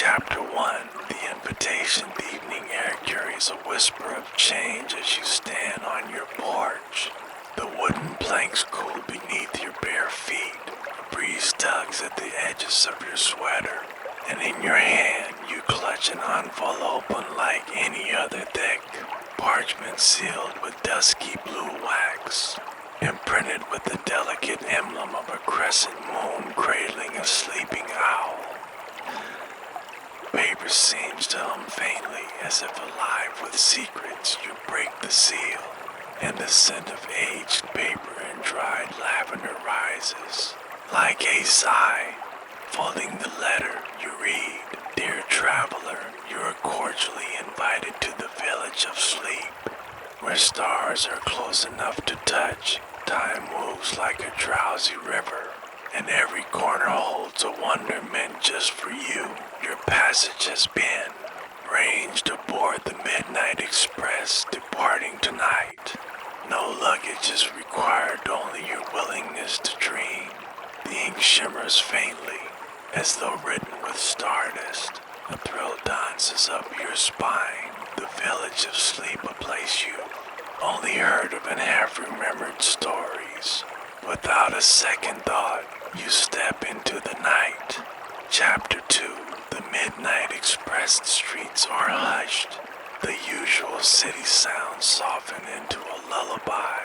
Chapter 1. The Invitation. The evening air carries a whisper of change as you stand on your porch. The wooden planks cool beneath your bare feet. A breeze tugs at the edges of your sweater, and in your hand you clutch an envelope unlike any other thick, parchment sealed with dusky blue wax, imprinted with the delicate emblem of a crescent moon cradling a sleeping owl. Paper seems to hum faintly, as if alive with secrets. You break the seal, and the scent of aged paper and dried lavender rises. Like a sigh, folding the letter, you read, "Dear traveler, you are cordially invited to the village of sleep, where stars are close enough to touch. Time moves like a drowsy river, and every corner holds a wonder meant just for you. Your passage has been arranged aboard the Midnight Express, departing tonight. No luggage is required, only your willingness to dream." The ink shimmers faintly, as though written with stardust. A thrill dances up your spine. The village of sleep, a place you only heard of in half-remembered stories. Without a second thought, you step into the night. Chapter 2. The Midnight Express. Streets are hushed. The usual city sounds soften into a lullaby.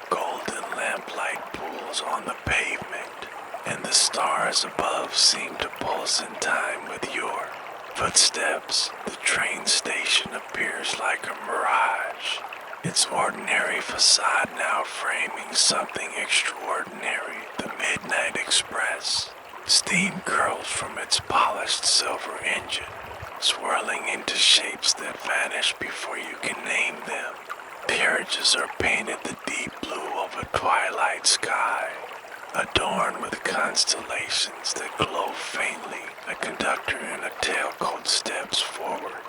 Golden lamplight pools on the pavement, and the stars above seem to pulse in time with your footsteps. The train station appears like a mirage, its ordinary facade now framing something extraordinary. The Midnight Express. Steam curls from its polished silver engine, swirling into shapes that vanish before you can name them. Carriages are painted the deep blue of a twilight sky, adorned with constellations that glow faintly. A conductor in a tailcoat steps forward,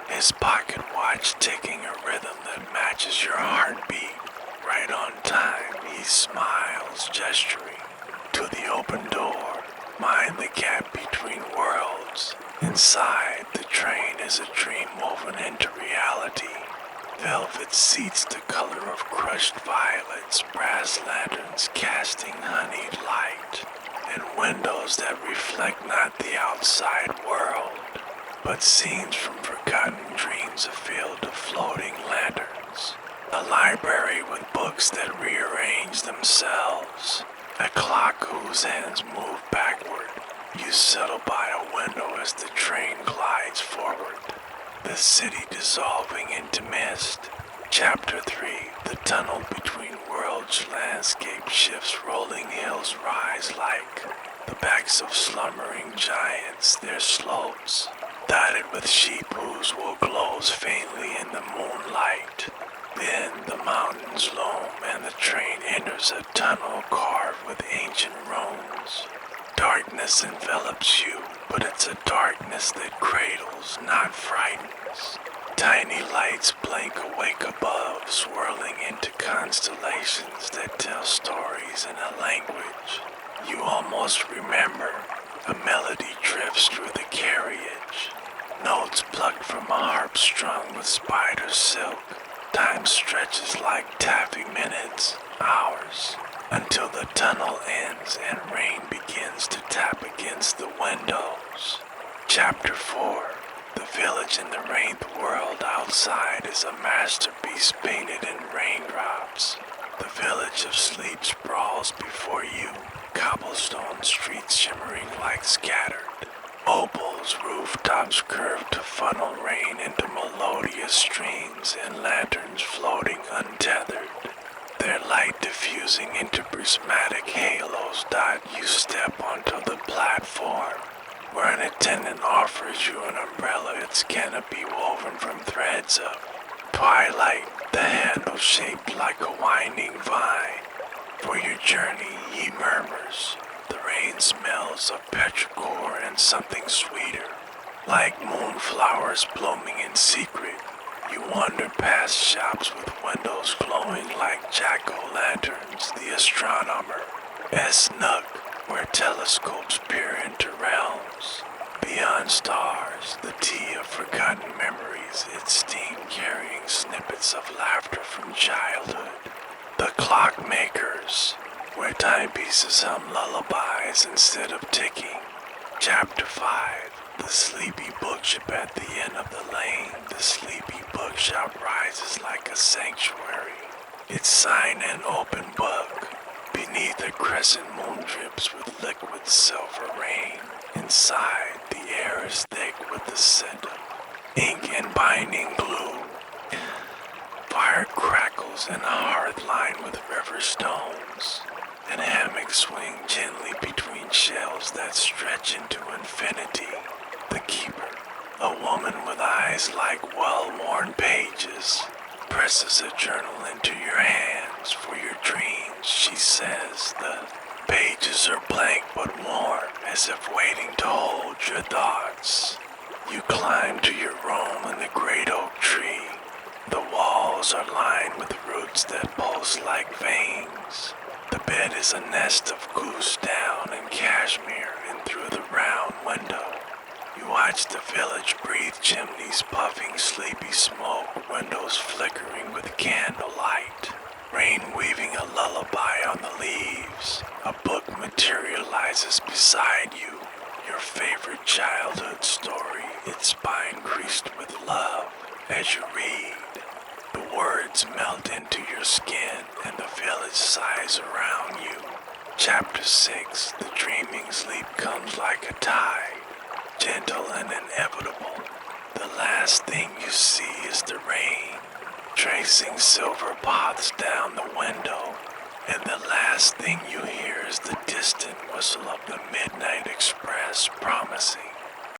his pocket watch ticking a rhythm that matches your heartbeat. Right on time, he smiles, gesturing to the open door. Mind the gap between worlds. Inside, the train is a dream woven into reality. Velvet seats the color of crushed violets, brass lanterns casting honeyed light, and windows that reflect not the outside world, but scenes from forgotten dreams filled to floating lanterns. A library with books that rearrange themselves. A clock whose hands move backward. You settle by a window as the train glides forward, the city dissolving into mist. Chapter 3. The tunnel between worlds. Landscape shifts. Rolling hills rise like the backs of slumbering giants. Their slopes, dotted with sheep whose wool glows faintly in the moonlight. Then the mountains loom, and the train enters a tunnel carved with ancient runes. Darkness envelops you, but it's a darkness that cradles, not frightens. Tiny lights blink awake above, swirling into constellations that tell stories in a language you almost remember. A melody drifts through the carriage, notes plucked from a harp strung with spider silk. Time stretches like taffy, minutes, hours, until the tunnel ends and rain begins to tap against the windows. Chapter 4. The village in the rained world outside is a masterpiece painted in raindrops. The village of sleep sprawls before you, cobblestone streets shimmering like scattered opals, rooftops curved to funnel rain into melodious streams, and lanterns floating untethered, their light diffusing into prismatic halos. You step onto the platform, where an attendant offers you an umbrella, its canopy woven from threads of twilight, the handle shaped like a winding vine. For your journey, he murmurs. The rain smells of petrichor and something sweeter, like moonflowers blooming in secret. You wander past shops with windows glowing like jack-o'-lanterns. The astronomer, Nook, where telescopes peer into realms beyond stars. pours the tea of forgotten memories, its steam carrying snippets of laughter from childhood. The Clockmakers, where timepieces hum lullabies instead of ticking. Chapter 5. The sleepy bookshop at the end of the lane. The sleepy bookshop rises like a sanctuary, its sign an open book. Beneath a crescent moon drips with liquid silver rain. Inside, the air is thick with the scent of ink and binding glue. Fire crackles in a hearth lined with river stones, and hammocks swing gently between shelves that stretch into infinity. The keeper, a woman with eyes like well-worn pages, presses a journal into your hands for your dreams. She says the pages are blank but warm, as if waiting to hold your thoughts. You climb to your room in the great oak tree. The walls are lined with roots that pulse like veins. The bed is a nest of goose down and cashmere, and through the round window, you watch the village breathe, chimneys puffing sleepy smoke, windows flickering with candlelight, rain weaving a lullaby on the leaves. A book materializes beside you, your favorite childhood story, its spine creased with love. As you read, the words melt into your skin and the village sighs around you. Chapter 6. The dreaming sleep comes like a tide, gentle and inevitable. The last thing you see is the rain, tracing silver paths down the window, and the last thing you hear is the distant whistle of the midnight express promising